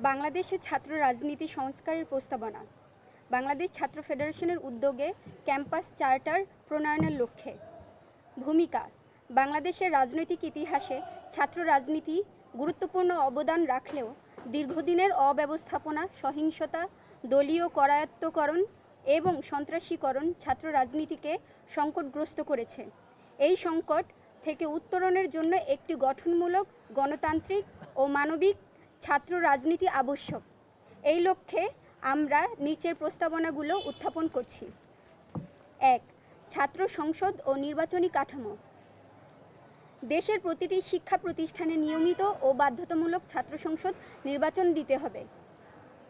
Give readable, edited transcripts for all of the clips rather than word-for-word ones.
বাংলাদেশে ছাত্র রাজনীতি সংস্কারের প্রস্তাবনা। বাংলাদেশ ছাত্র ফেডারেশনের উদ্যোগে ক্যাম্পাস চার্টার প্রণয়নের লক্ষ্যে। ভূমিকা: বাংলাদেশের রাজনৈতিক ইতিহাসে ছাত্র রাজনীতি গুরুত্বপূর্ণ অবদান রাখলেও দীর্ঘদিনের অব্যবস্থাপনা, সহিংসতা, দলীয় করায়ত্তকরণ এবং সন্ত্রাসীকরণ ছাত্র রাজনীতিকে সংকটগ্রস্ত করেছে। এই সংকট থেকে উত্তরণের জন্য একটি গঠনমূলক, গণতান্ত্রিক ও মানবিক ছাত্র রাজনীতি আবশ্যক। এই লক্ষ্যে আমরা নিচের প্রস্তাবনাগুলো উত্থাপন করছি। ১. ছাত্র সংসদ ও নির্বাচনী কাঠামো। দেশের প্রতিটি শিক্ষা প্রতিষ্ঠানে নিয়মিত ও বাধ্যতামূলক ছাত্র সংসদ নির্বাচন দিতে হবে।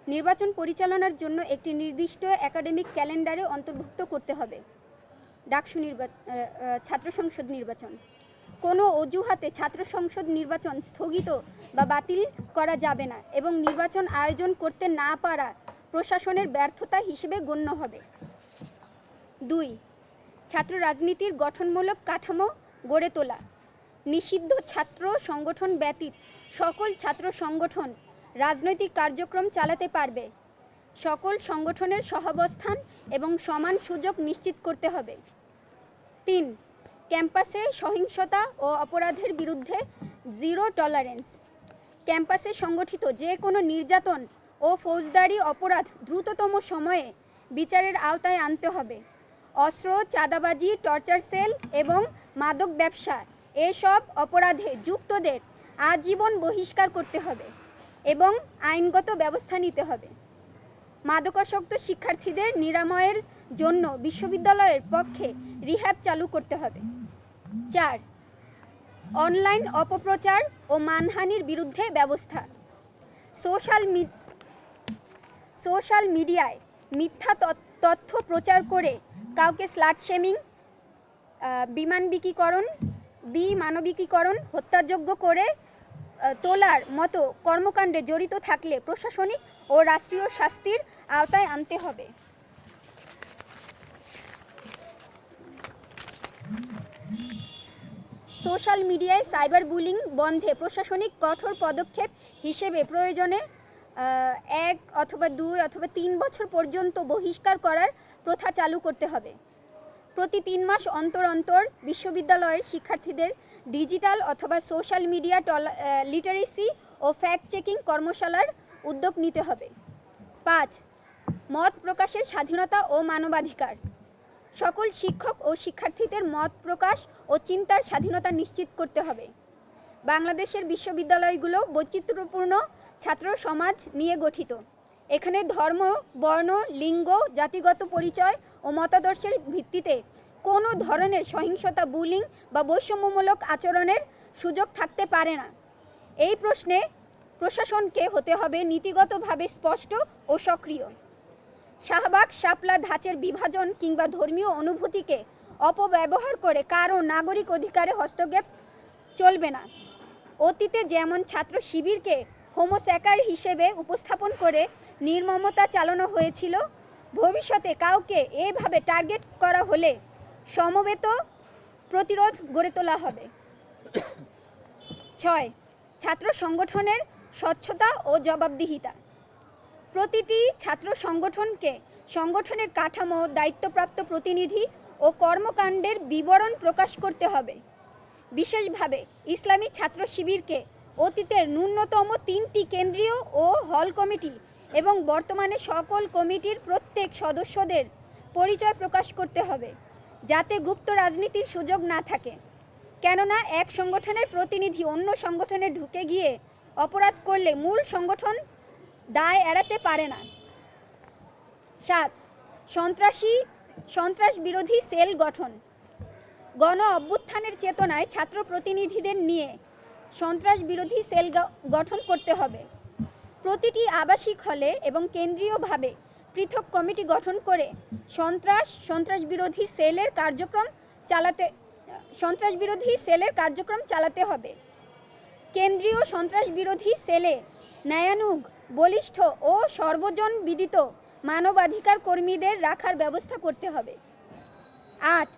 নির্বাচন পরিচালনার জন্য একটি নির্দিষ্ট একাডেমিক ক্যালেন্ডারে অন্তর্ভুক্ত করতে হবে। ডাকসু ছাত্র সংসদ নির্বাচন। কোনো অজুহাতে ছাত্র সংসদ নির্বাচন স্থগিত বা বাতিল করা যাবে না এবং নির্বাচন আয়োজন করতে না পারা প্রশাসনের ব্যর্থতা হিসেবে গণ্য হবে। ২. ছাত্র রাজনীতির গঠনমূলক কাঠামো গড়ে তোলা। নিষিদ্ধ ছাত্র সংগঠন ব্যতীত সকল ছাত্র সংগঠন রাজনৈতিক কার্যক্রম চালাতে পারবে। সকল সংগঠনের সহাবস্থান এবং সমান সুযোগ নিশ্চিত করতে হবে। ৩. ক্যাম্পাসে সহিংসতা ও অপরাধের বিরুদ্ধে জিরো টলারেন্স। ক্যাম্পাসে সংগঠিত যে কোনো নির্যাতন ও ফৌজদারি অপরাধ দ্রুততম সময়ে বিচারের আওতায় আনতে হবে। অস্ত্র, চাঁদাবাজি, টর্চার সেল এবং মাদক ব্যবসা এসব অপরাধে যুক্তদের আজীবন বহিষ্কার করতে হবে এবং আইনগত ব্যবস্থা নিতে হবে। মাদকাসক্ত শিক্ষার্থীদের নিরাময়ের জন্য বিশ্ববিদ্যালয়ের পক্ষে রিহ্যাব চালু করতে হবে। ৪. অনলাইন অপপ্রচার ও মানহানির বিরুদ্ধে ব্যবস্থা। সোশ্যাল মিডিয়ায় মিথ্যা তথ্য প্রচার করে কাউকে স্লাট শেমিং, বিমানবিকীকরণ, হত্যাযোগ্য করে তোলার মতো কর্মকাণ্ডে জড়িত থাকলে প্রশাসনিক ও রাষ্ট্রীয় শাস্তির আওতায় আনতে হবে। সোশ্যাল মিডিয়ায় সাইবার বুলিং বন্ধে প্রশাসনিক কঠোর পদক্ষেপ হিসেবে প্রয়োজনে 1 অথবা 2 অথবা 3 বছর পর্যন্ত বহিষ্কার করার প্রথা চালু করতে হবে। প্রতি 3 মাস অন্তর অন্তর বিশ্ববিদ্যালয়ের শিক্ষার্থীদের ডিজিটাল অথবা সোশ্যাল মিডিয়া লিটারেসি ও ফ্যাক্ট চেকিং কর্মশালার উদ্যোগ নিতে হবে। 5. মত প্রকাশের স্বাধীনতা ও মানবাধিকার। সকল শিক্ষক ও শিক্ষার্থীদের মত প্রকাশ ও চিন্তার স্বাধীনতা নিশ্চিত করতে হবে। বাংলাদেশের বিশ্ববিদ্যালয়গুলো বৈচিত্র্যপূর্ণ ছাত্র সমাজ নিয়ে গঠিত। এখানে ধর্ম, বর্ণ, লিঙ্গ, জাতিগত পরিচয় ও মতাদর্শের ভিত্তিতে কোনো ধরনের সহিংসতা, বুলিং বা বৈষম্যমূলক আচরণের সুযোগ থাকতে পারে না। এই প্রশ্নে প্রশাসনকে হতে হবে নীতিগতভাবে স্পষ্ট ও সক্রিয়। শাহবাগ শাপলা ধাঁচের বিভাজন কিংবা ধর্মীয় অনুভূতিকে অপব্যবহার করে কারও নাগরিক অধিকারে হস্তক্ষেপ চলবে না। অতীতে যেমন ছাত্র শিবিরকে হোমোস্যাকার হিসেবে উপস্থাপন করে নির্মমতা চালানো হয়েছিল, ভবিষ্যতে কাউকে এভাবে টার্গেট করা হলে সমবেত প্রতিরোধ গড়ে তোলা হবে। 6. ছাত্র সংগঠনের স্বচ্ছতা ও জবাবদিহিতা। প্রতিটি ছাত্র সংগঠনকে সংগঠনের কাঠামো, দায়িত্বপ্রাপ্ত প্রতিনিধি ও কর্মকাণ্ডের বিবরণ প্রকাশ করতে হবে। বিশেষভাবে ইসলামী ছাত্র শিবিরকে অতীতের ন্যূনতম 3টি কেন্দ্রীয় ও হল কমিটি এবং বর্তমানে সকল কমিটির প্রত্যেক সদস্যদের পরিচয় প্রকাশ করতে হবে, যাতে গুপ্ত রাজনীতির সুযোগ না থাকে। কেননা এক সংগঠনের প্রতিনিধি অন্য সংগঠনে ঢুকে গিয়ে অপরাধ করলে মূল সংগঠন দায় এড়াতে পারে না। 7. সন্ত্রাস বিরোধী সেল গঠন। গণ অভ্যুত্থানের চেতনায় ছাত্র প্রতিনিধিদের নিয়ে সন্ত্রাস বিরোধী সেল গঠন করতে হবে। প্রতিটি আবাসিক হলে এবং কেন্দ্রীয়ভাবে পৃথক কমিটি গঠন করে সন্ত্রাস বিরোধী সেলের কার্যক্রম চালাতে হবে। কেন্দ্রীয় সন্ত্রাস বিরোধী সেলে ন্যায়ানুগ, বলিষ্ঠ ও সর্বজন বিদিত মানবাধিকার কর্মীদের রাখার ব্যবস্থা করতে হবে। 8.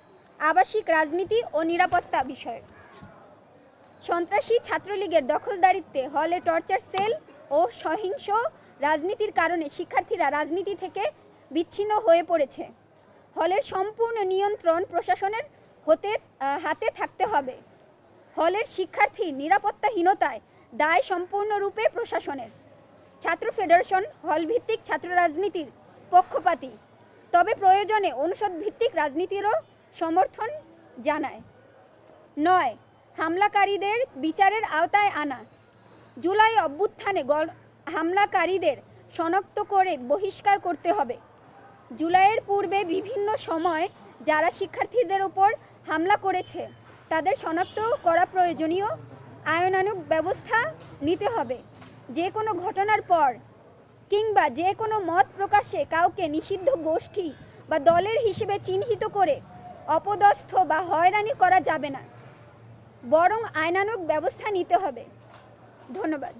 আবাসিক রাজনীতি ও নিরাপত্তা বিষয়। সন্ত্রাসী ছাত্রলীগের দখলদারিত্বে হলে টর্চার সেল ও ও সহিংস রাজনীতির কারণে শিক্ষার্থীরা রাজনীতি থেকে বিচ্ছিন্ন হয়ে পড়েছে। হলের সম্পূর্ণ নিয়ন্ত্রণ প্রশাসনের হাতে থাকতে হবে। হলের শিক্ষার্থী নিরাপত্তাহীনতায় দায় সম্পূর্ণরূপে প্রশাসনের। ছাত্র ফেডারেশন হলভিত্তিক ছাত্র রাজনীতির পক্ষপাতী, তবে প্রয়োজনে অনুষদ ভিত্তিক রাজনীতিরও সমর্থন জানায়। 9. হামলাকারীদের বিচারের আওতায় আনা। জুলাই অভ্যুত্থানে হামলাকারীদের শনাক্ত করে বহিষ্কার করতে হবে। জুলাইয়ের পূর্বে বিভিন্ন সময় যারা শিক্ষার্থীদের উপর হামলা করেছে তাদের শনাক্ত করা প্রয়োজনীয় আইনানুগ ব্যবস্থা নিতে হবে। যে কোনো ঘটনার পর কিংবা যে কোনো মত প্রকাশে কাউকে নিষিদ্ধ গোষ্ঠী বা দলের হিসেবে চিহ্নিত করে অপদস্থ বা হয়রানি করা যাবে না, বরং আইনানুগ ব্যবস্থা নিতে হবে। ধন্যবাদ।